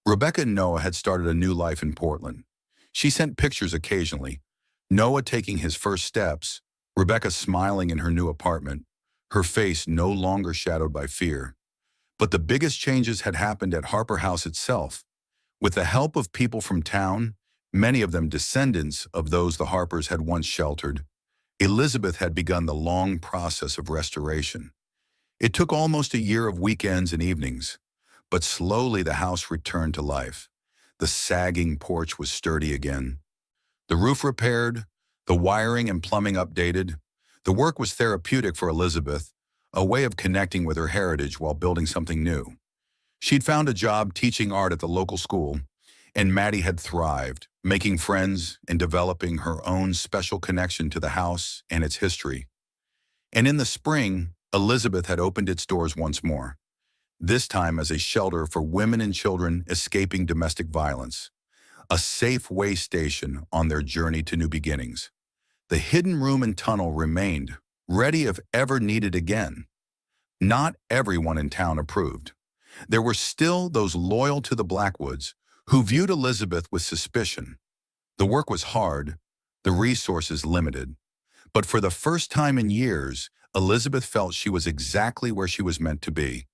Rebecca and Noah had started a new life in Portland. She sent pictures occasionally, Noah taking his first steps, Rebecca smiling in her new apartment, her face no longer shadowed by fear. But the biggest changes had happened at Harper House itself. With the help of people from town, many of them descendants of those the Harpers had once sheltered, Elizabeth had begun the long process of restoration. It took almost a year of weekends and evenings, but slowly the house returned to life. The sagging porch was sturdy again, the roof repaired, the wiring and plumbing updated. The work was therapeutic for Elizabeth, a way of connecting with her heritage while building something new. She'd found a job teaching art at the local school, and Maddie had thrived, making friends and developing her own special connection to the house and its history. And in the spring, Elizabeth had opened its doors once more, this time as a shelter for women and children escaping domestic violence, a safe way station on their journey to new beginnings. The hidden room and tunnel remained, ready if ever needed again. Not everyone in town approved. There were still those loyal to the Blackwoods who viewed Elizabeth with suspicion. The work was hard, the resources limited. But for the first time in years, Elizabeth felt she was exactly where she was meant to be,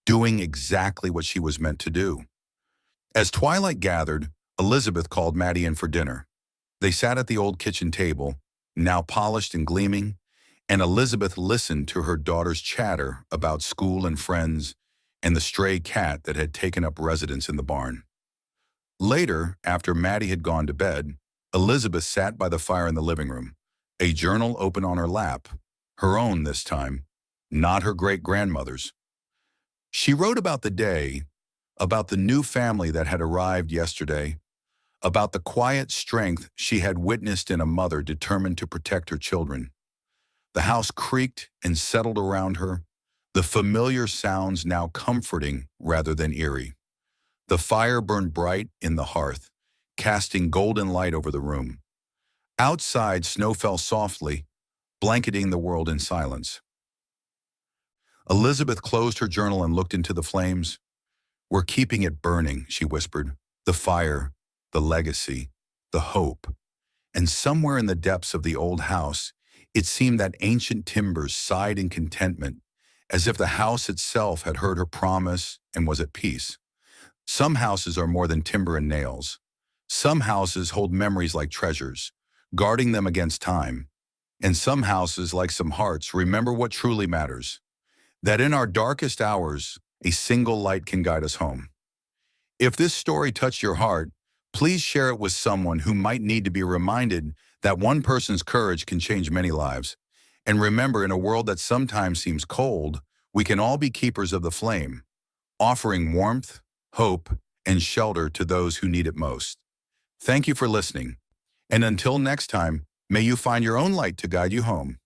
doing exactly what she was meant to do. As twilight gathered, Elizabeth called Maddie in for dinner. They sat at the old kitchen table, now polished and gleaming, and Elizabeth listened to her daughter's chatter about school and friends and the stray cat that had taken up residence in the barn. Later, after Maddie had gone to bed, Elizabeth sat by the fire in the living room, a journal open on her lap, her own this time, not her great-grandmother's. She wrote about the day, about the new family that had arrived yesterday, about the quiet strength she had witnessed in a mother determined to protect her children. The house creaked and settled around her, the familiar sounds now comforting rather than eerie. The fire burned bright in the hearth, casting golden light over the room. Outside, snow fell softly, blanketing the world in silence. Elizabeth closed her journal and looked into the flames. "We're keeping it burning," she whispered. "The fire, the legacy, the hope." And somewhere in the depths of the old house, it seemed that ancient timbers sighed in contentment, as if the house itself had heard her promise and was at peace. Some houses are more than timber and nails. Some houses hold memories like treasures, guarding them against time. And some houses, like some hearts, remember what truly matters. That in our darkest hours, a single light can guide us home. If this story touched your heart, please share it with someone who might need to be reminded that one person's courage can change many lives. And remember, in a world that sometimes seems cold, we can all be keepers of the flame, offering warmth, hope, and shelter to those who need it most. Thank you for listening. And until next time, may you find your own light to guide you home.